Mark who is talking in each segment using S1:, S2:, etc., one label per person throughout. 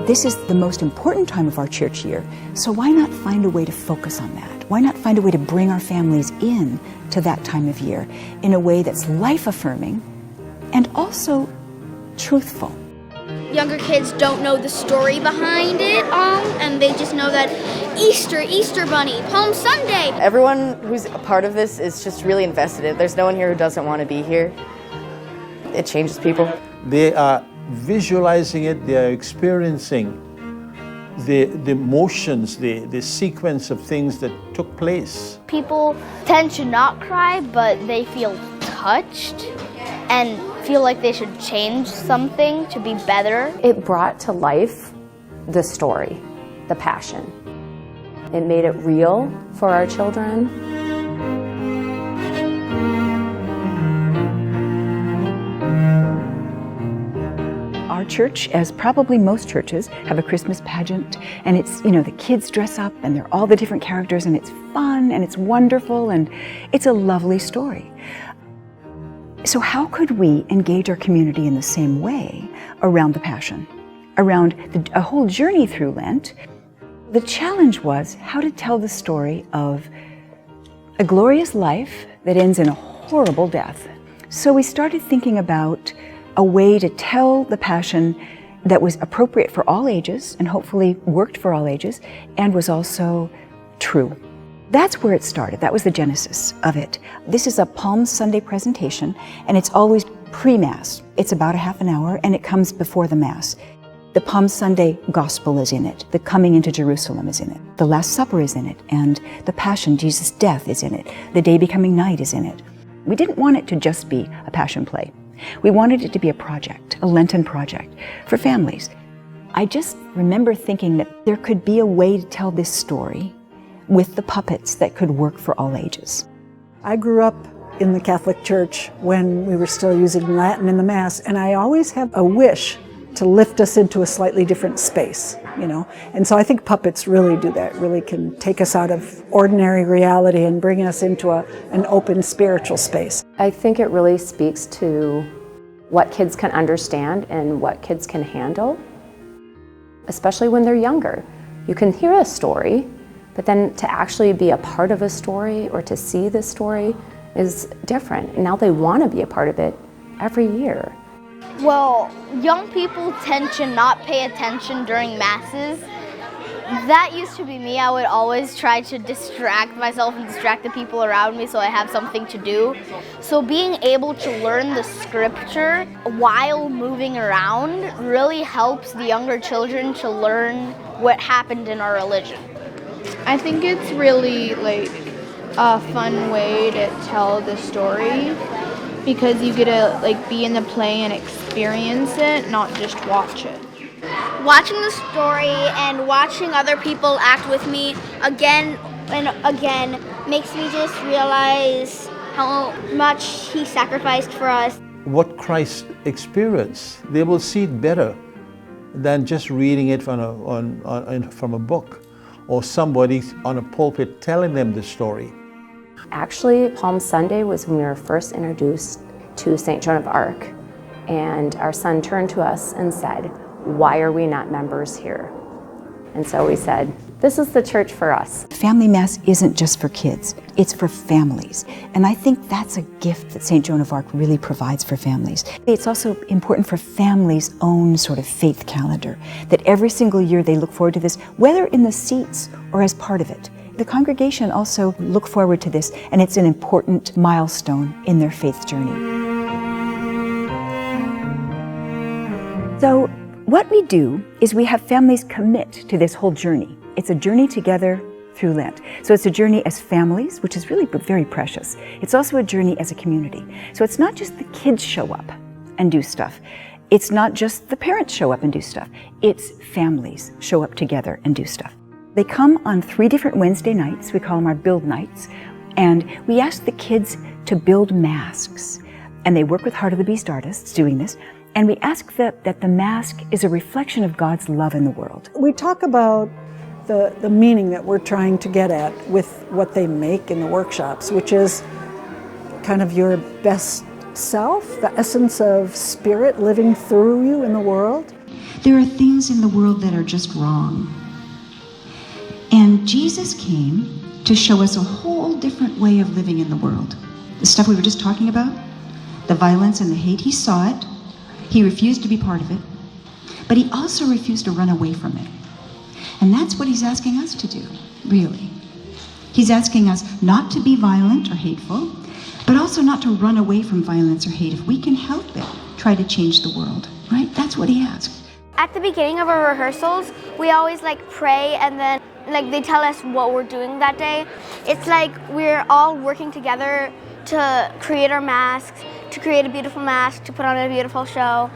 S1: This is the most important time of our church year, so why not find a way to focus on that? Why not find a way to bring our families in to that time of year in a way that's life-affirming and also truthful?
S2: Younger kids don't know the story behind it, and they just know that Easter Bunny, Palm Sunday.
S3: Everyone who's a part of this is just really invested. There's no one here who doesn't want to be here. It changes people.
S4: They are visualizing it, they are experiencing the emotions, the sequence of things that took place.
S5: People tend to not cry, but they feel touched and feel like they should change something to be better.
S6: It brought to life the story, the passion. It made it real for our children.
S1: Our church, as probably most churches, have a Christmas pageant, and it's, the kids dress up and they're all the different characters, and it's fun and it's wonderful and it's a lovely story. So how could we engage our community in the same way around the Passion, around a whole journey through Lent? The challenge was how to tell the story of a glorious life that ends in a horrible death. So we started thinking about a way to tell the Passion that was appropriate for all ages and hopefully worked for all ages and was also true. That's where it started. That was the genesis of it. This is a Palm Sunday presentation, and it's always pre-Mass. It's about a half an hour, and it comes before the Mass. The Palm Sunday Gospel is in it. The coming into Jerusalem is in it. The Last Supper is in it, and the Passion, Jesus' death, is in it. The day becoming night is in it. We didn't want it to just be a Passion play. We wanted it to be a project, a Lenten project for families. I just remember thinking that there could be a way to tell this story with the puppets that could work for all ages.
S7: I grew up in the Catholic Church when we were still using Latin in the Mass, and I always have a wish to lift us into a slightly different space, And so I think puppets really do that, really can take us out of ordinary reality and bring us into an open spiritual space.
S6: I think it really speaks to what kids can understand and what kids can handle, especially when they're younger. You can hear a story, but then to actually be a part of a story or to see the story is different. And now they want to be a part of it every year.
S5: Well, young people tend to not pay attention during Masses. That used to be me. I would always try to distract myself and distract the people around me so I have something to do. So being able to learn the scripture while moving around really helps the younger children to learn what happened in our religion.
S8: I think it's really a fun way to tell the story because you get to be in the play and experience it, not just watch it.
S2: Watching the story and watching other people act with me again and again makes me just realize how much he sacrificed for us.
S4: What Christ experienced, they will see it better than just reading it from a book or somebody on a pulpit telling them the story.
S6: Actually, Palm Sunday was when we were first introduced to St. Joan of Arc, and our son turned to us and said, "Why are we not members here?" And so we said, this is the church for us.
S1: Family Mass isn't just for kids, it's for families. And I think that's a gift that St. Joan of Arc really provides for families. It's also important for families' own sort of faith calendar, that every single year they look forward to this, whether in the seats or as part of it. The congregation also look forward to this, and it's an important milestone in their faith journey. So what we do is we have families commit to this whole journey. It's a journey together through Lent. So it's a journey as families, which is really very precious. It's also a journey as a community. So it's not just the kids show up and do stuff. It's not just the parents show up and do stuff. It's families show up together and do stuff. They come on 3 different Wednesday nights. We call them our build nights. And we ask the kids to build masks. And they work with Heart of the Beast artists doing this. And we ask that the mask is a reflection of God's love in the world.
S7: We talk about the meaning that we're trying to get at with what they make in the workshops, which is kind of your best self, the essence of spirit living through you in the world.
S9: There are things in the world that are just wrong. And Jesus came to show us a whole different way of living in the world. The stuff we were just talking about, the violence and the hate, he saw it. He refused to be part of it. But he also refused to run away from it. And that's what he's asking us to do, really. He's asking us not to be violent or hateful, but also not to run away from violence or hate. If we can help it, try to change the world, right? That's what he asks.
S2: At the beginning of our rehearsals, we always pray, and then they tell us what we're doing that day. It's like we're all working together to create our masks, to create a beautiful mask, to put on a beautiful show.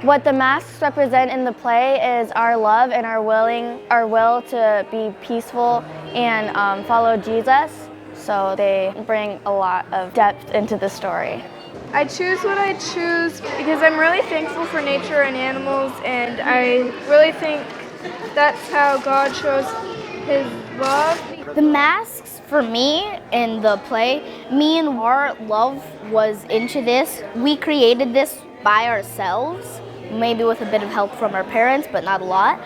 S5: What the masks represent in the play is our love and our will to be peaceful and follow Jesus. So they bring a lot of depth into the story.
S8: I choose what I choose because I'm really thankful for nature and animals, and I really think that's how God shows his love.
S5: The masks, for me, in the play, me and our love was into this. We created this by ourselves, maybe with a bit of help from our parents, but not a lot.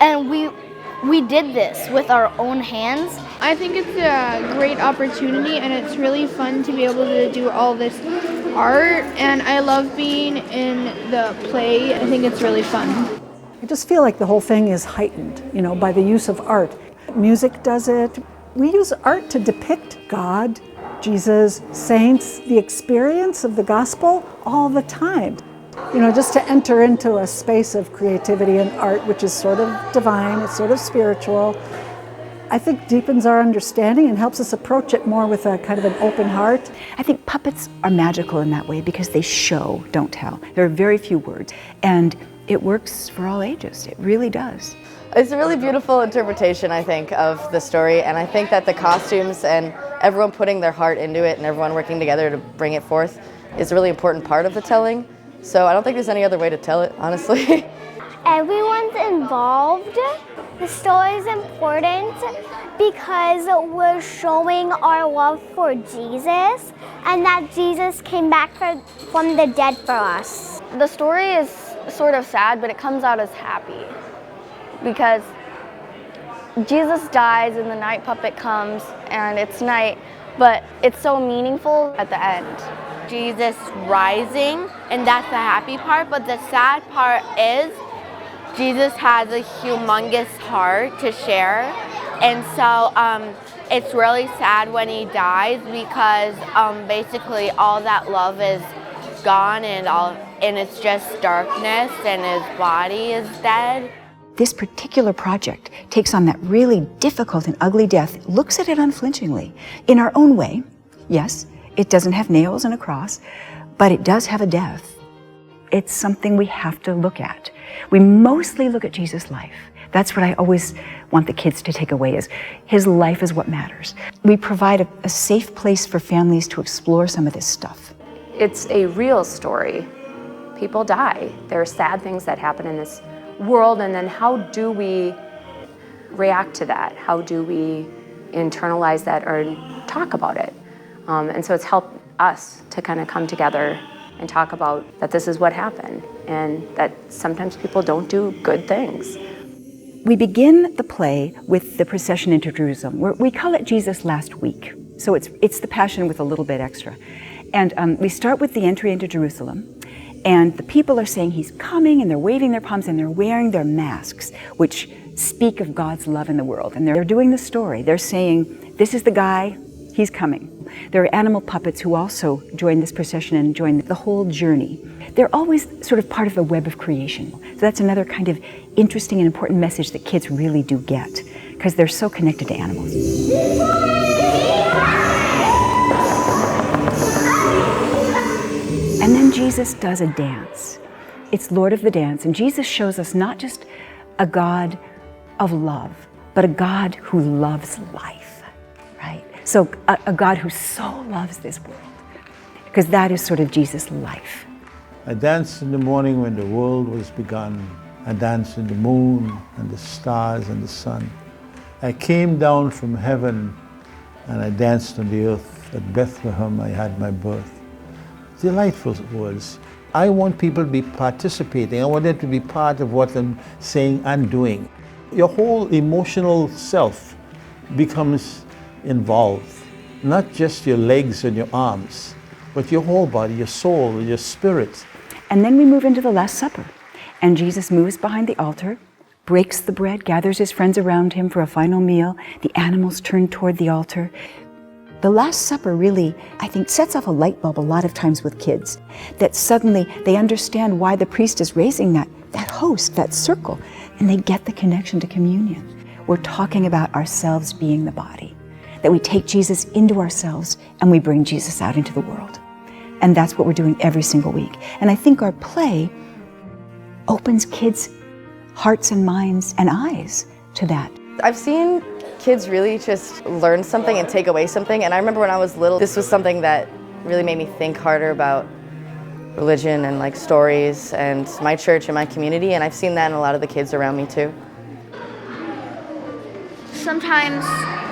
S5: And we did this with our own hands.
S8: I think it's a great opportunity, and it's really fun to be able to do all this art, and I love being in the play. I think it's really fun.
S7: I just feel like the whole thing is heightened, by the use of art. Music does it. We use art to depict God, Jesus, saints, the experience of the gospel all the time. Just to enter into a space of creativity and art, which is sort of divine, it's sort of spiritual, I think deepens our understanding and helps us approach it more with a kind of an open heart.
S1: I think puppets are magical in that way because they show, don't tell. There are very few words, and it works for all ages. It really does.
S3: It's a really beautiful interpretation, I think, of the story, and I think that the costumes and everyone putting their heart into it and everyone working together to bring it forth is a really important part of the telling. So I don't think there's any other way to tell it, honestly.
S2: Everyone's involved. The story is important because we're showing our love for Jesus and that Jesus came back from the dead for us.
S5: The story is sort of sad, but it comes out as happy because Jesus dies and the night puppet comes and it's night, but it's so meaningful at the end.
S10: Jesus rising, and that's the happy part, but the sad part is Jesus has a humongous heart to share, and so it's really sad when he dies because basically all that love is gone and it's just darkness and his body is dead.
S1: This particular project takes on that really difficult and ugly death, looks at it unflinchingly. In our own way, yes, it doesn't have nails and a cross, but it does have a death. It's something we have to look at. We mostly look at Jesus' life. That's what I always want the kids to take away, is his life is what matters. We provide a safe place for families to explore some of this stuff.
S6: It's a real story. People die. There are sad things that happen in this world, and then how do we react to that? How do we internalize that or talk about it? And so it's helped us to kind of come together and talk about that this is what happened and that sometimes people don't do good things.
S1: We begin the play with the procession into Jerusalem. We call it Jesus Last Week. So it's the Passion with a little bit extra. And we start with the entry into Jerusalem. And the people are saying he's coming, and they're waving their palms, and they're wearing their masks, which speak of God's love in the world. And they're doing the story. They're saying, this is the guy, he's coming. There are animal puppets who also join this procession and join the whole journey. They're always sort of part of the web of creation. So that's another kind of interesting and important message that kids really do get, because they're so connected to animals. And then Jesus does a dance. It's Lord of the Dance, and Jesus shows us not just a God of love, but a God who loves life, right? So a God who so loves this world, because that is sort of Jesus' life.
S4: I danced in the morning when the world was begun. I danced in the moon and the stars and the sun. I came down from heaven and I danced on the earth. At Bethlehem I had my birth. delightful words. I want people to be participating. I want them to be part of what I'm saying and doing. Your whole emotional self becomes involved. Not just your legs and your arms, but your whole body, your soul, your spirit.
S1: And then we move into the Last Supper. And Jesus moves behind the altar, breaks the bread, gathers his friends around him for a final meal. The animals turn toward the altar. The Last Supper really, I think, sets off a light bulb a lot of times with kids, that suddenly they understand why the priest is raising that host, that circle, and they get the connection to communion. We're talking about ourselves being the body, that we take Jesus into ourselves and we bring Jesus out into the world. And that's what we're doing every single week. And I think our play opens kids' hearts and minds and eyes to that.
S3: I've seen kids really just learn something and take away something, and I remember when I was little, this was something that really made me think harder about religion and like stories and my church and my community, and I've seen that in a lot of the kids around me too.
S2: Sometimes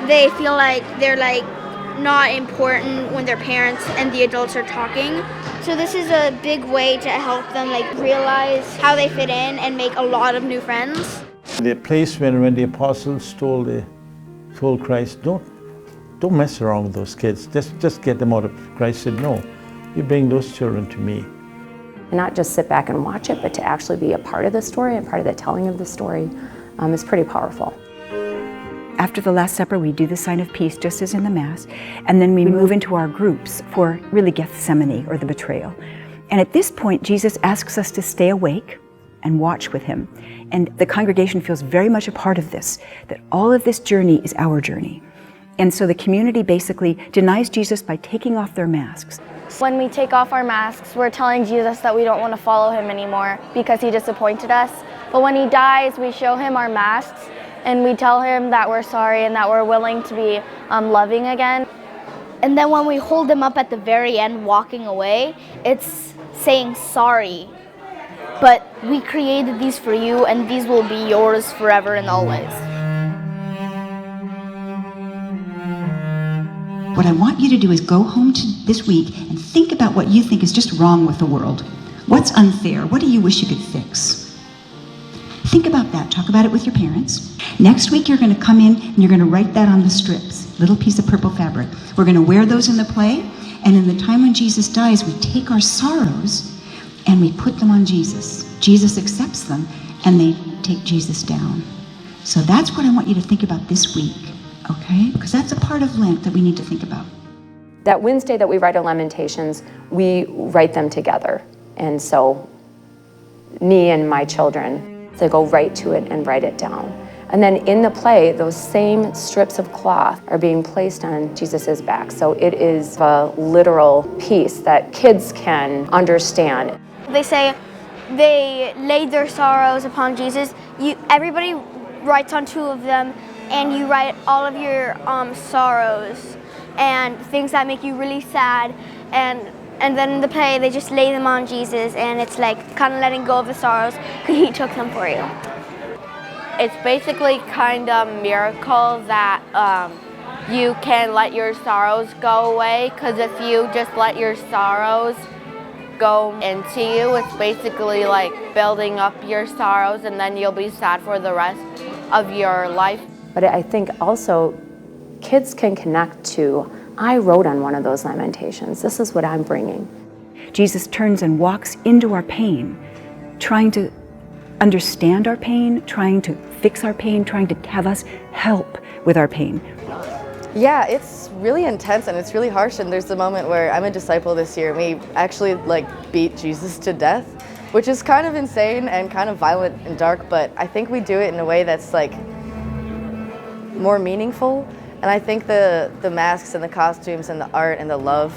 S2: they feel like they're like not important when their parents and the adults are talking. So this is a big way to help them like realize how they fit in and make a lot of new friends.
S4: The place when the apostles told Christ, don't mess around with those kids. Just get them out of. Christ said, no, you bring those children to me.
S6: And not just sit back and watch it, but to actually be a part of the story and part of the telling of the story is pretty powerful.
S1: After the Last Supper, we do the sign of peace, just as in the Mass, and then we move into our groups for really Gethsemane, or the betrayal. And at this point, Jesus asks us to stay awake and watch with him. And the congregation feels very much a part of this, that all of this journey is our journey. And so the community basically denies Jesus by taking off their masks.
S5: When we take off our masks, we're telling Jesus that we don't want to follow him anymore because he disappointed us. But when he dies, we show him our masks and we tell him that we're sorry and that we're willing to be loving again. And then when we hold him up at the very end walking away, it's saying sorry. But we created these for you and these will be yours forever and always.
S9: What I want you to do is go home this week and think about what you think is just wrong with the world. What's unfair? What do you wish you could fix? Think about that. Talk about it with your parents. Next week, you're going to come in and you're going to write that on the strips, little piece of purple fabric. We're going to wear those in the play, and in the time when Jesus dies, we take our sorrows and we put them on Jesus. Jesus accepts them, and they take Jesus down. So that's what I want you to think about this week, okay? Because that's a part of Lent that we need to think about.
S6: That Wednesday that we write our Lamentations, we write them together. And so me and my children, they go right to it and write it down. And then in the play, those same strips of cloth are being placed on Jesus's back. So it is a literal piece that kids can understand.
S2: They say they laid their sorrows upon Jesus. Everybody writes on two of them, and you write all of your sorrows and things that make you really sad, and then in the play they just lay them on Jesus, and it's like kind of letting go of the sorrows because he took them for you.
S10: It's basically kind of a miracle that you can let your sorrows go away, because if you just let your sorrows go into you, it's basically like building up your sorrows, and then you'll be sad for the rest of your life.
S6: But I think also kids can connect to, I wrote on one of those Lamentations, this is what I'm bringing.
S1: Jesus turns and walks into our pain, trying to understand our pain, trying to fix our pain, trying to have us help with our pain.
S3: Yeah, it's really intense and it's really harsh, and there's the moment where I'm a disciple this year and we actually beat Jesus to death, which is kind of insane and kind of violent and dark, but I think we do it in a way that's more meaningful. And I think the masks and the costumes and the art and the love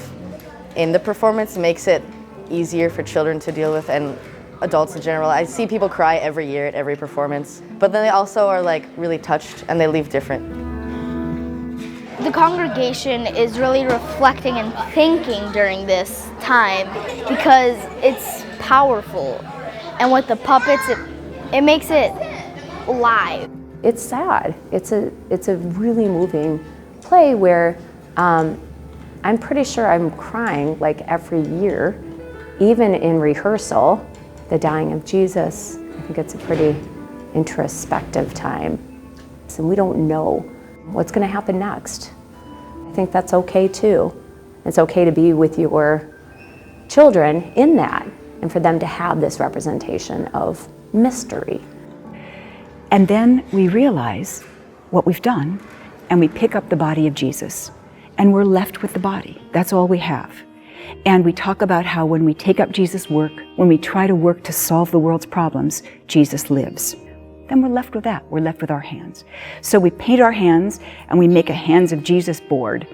S3: in the performance makes it easier for children to deal with, and adults in general. I see people cry every year at every performance, but then they also are really touched and they leave different.
S5: The congregation is really reflecting and thinking during this time because it's powerful. And with the puppets, it makes it live.
S6: It's sad. It's a really moving play where I'm pretty sure I'm crying like every year, even in rehearsal, the dying of Jesus. I think it's a pretty introspective time. And we don't know what's going to happen next. I think that's okay too. It's okay to be with your children in that and for them to have this representation of mystery.
S1: And then we realize what we've done, and we pick up the body of Jesus, and we're left with the body. That's all we have. And we talk about how when we take up Jesus' work, when we try to work to solve the world's problems, Jesus lives. Then we're left with that. We're left with our hands. So we paint our hands, and we make a Hands of Jesus board.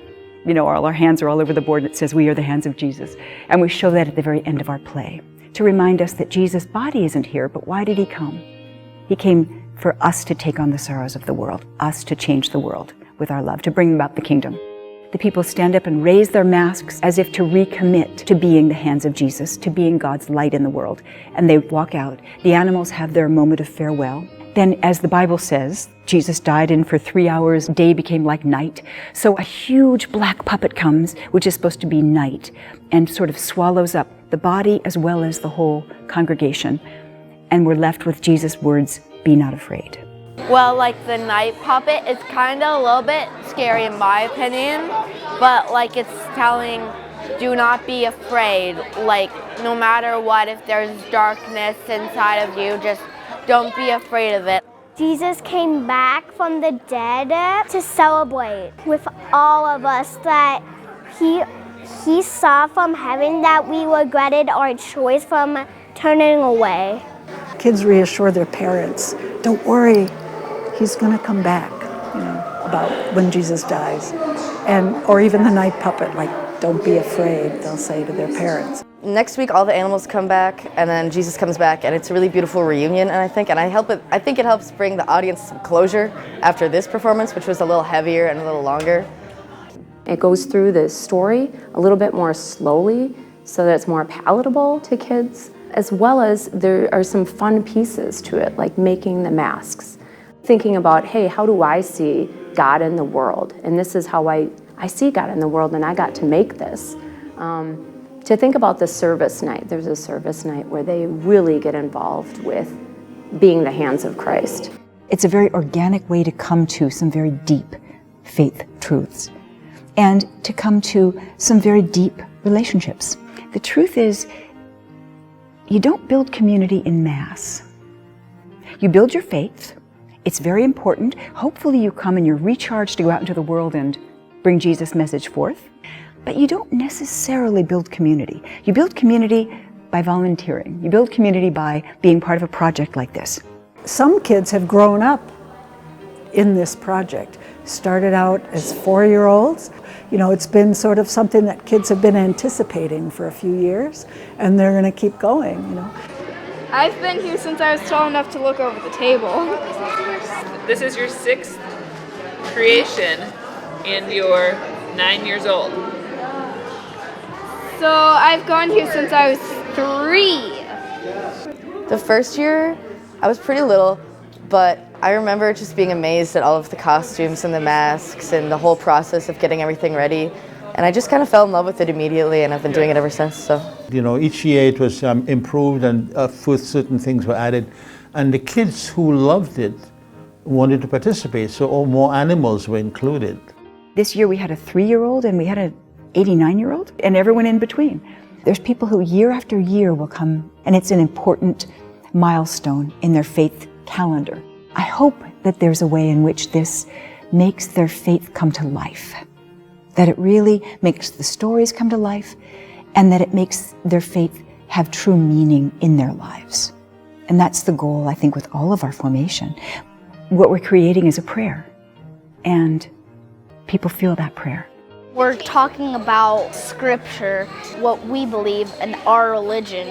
S1: You know, all our hands are all over the board, and it says, "We are the hands of Jesus." And we show that at the very end of our play, to remind us that Jesus' body isn't here, but why did he come? He came for us to take on the sorrows of the world, us to change the world with our love, to bring about the kingdom. The people stand up and raise their masks as if to recommit to being the hands of Jesus, to being God's light in the world. And they walk out. The animals have their moment of farewell. Then, as the Bible says, Jesus died, and for 3 hours, day became like night. So a huge black puppet comes, which is supposed to be night, and sort of swallows up the body as well as the whole congregation. And we're left with Jesus' words, "Be not afraid."
S10: Well, like the night puppet is kind of a little bit scary in my opinion, but like it's telling, do not be afraid. Like no matter what, if there's darkness inside of you, just don't be afraid of it.
S2: Jesus came back from the dead to celebrate with all of us that he saw from heaven that we regretted our choice from turning away.
S7: Kids reassure their parents, don't worry, he's going to come back, you know, about when Jesus dies. Or even the night puppet, like, don't be afraid, they'll say to their parents.
S3: Next week, all the animals come back, and then Jesus comes back, and it's a really beautiful reunion. And I think it helps bring the audience some closure after this performance, which was a little heavier and a little longer.
S6: It goes through the story a little bit more slowly so that it's more palatable to kids, as well as there are some fun pieces to it, like making the masks. Thinking about, hey, how do I see God in the world? And this is how I see God in the world, and I got to make this. To think about the service night, there's a service night where they really get involved with being the hands of Christ.
S1: It's a very organic way to come to some very deep faith truths and to come to some very deep relationships. The truth is, you don't build community in mass. You build your faith. It's very important. Hopefully you come and you're recharged to go out into the world and bring Jesus' message forth. But you don't necessarily build community. You build community by volunteering. You build community by being part of a project like this.
S7: Some kids have grown up in this project. Started out as 4-year-olds. You know, it's been sort of something that kids have been anticipating for a few years, and they're going to keep going, you know.
S8: I've been here since I was tall enough to look over the table.
S11: This is your 6th creation, and you're 9 years old.
S8: So I've gone here since I was 3.
S3: The first year, I was pretty little, but I remember just being amazed at all of the costumes and the masks and the whole process of getting everything ready. And I just kind of fell in love with it immediately, and I've been doing it ever since. So,
S4: you know, each year it was improved, and certain things were added. And the kids who loved it wanted to participate, so more animals were included.
S1: This year we had a 3-year-old and we had an 89-year-old and everyone in between. There's people who year after year will come, and it's an important milestone in their faith calendar. I hope that there's a way in which this makes their faith come to life, that it really makes the stories come to life, and that it makes their faith have true meaning in their lives. And that's the goal, I think, with all of our formation. What we're creating is a prayer, and people feel that prayer.
S5: We're talking about scripture, what we believe, and our religion.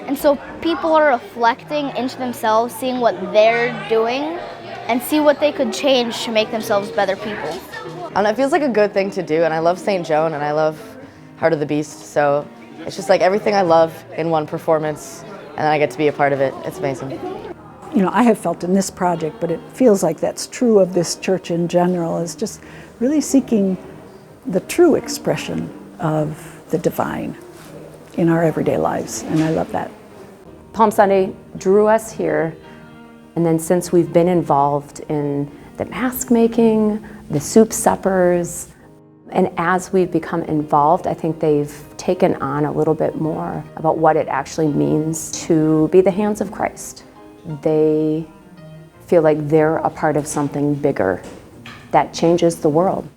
S5: And so people are reflecting into themselves, seeing what they're doing, and see what they could change to make themselves better people.
S3: And it feels like a good thing to do, and I love St. Joan, and I love Heart of the Beast, so it's just like everything I love in one performance, and then I get to be a part of it. It's amazing.
S7: You know, I have felt in this project, but it feels like that's true of this church in general, is just really seeking the true expression of the divine in our everyday lives, and I love that.
S6: Palm Sunday drew us here, and then since we've been involved in the mask making, the soup suppers, and as we've become involved, I think they've taken on a little bit more about what it actually means to be the hands of Christ. They feel like they're a part of something bigger that changes the world.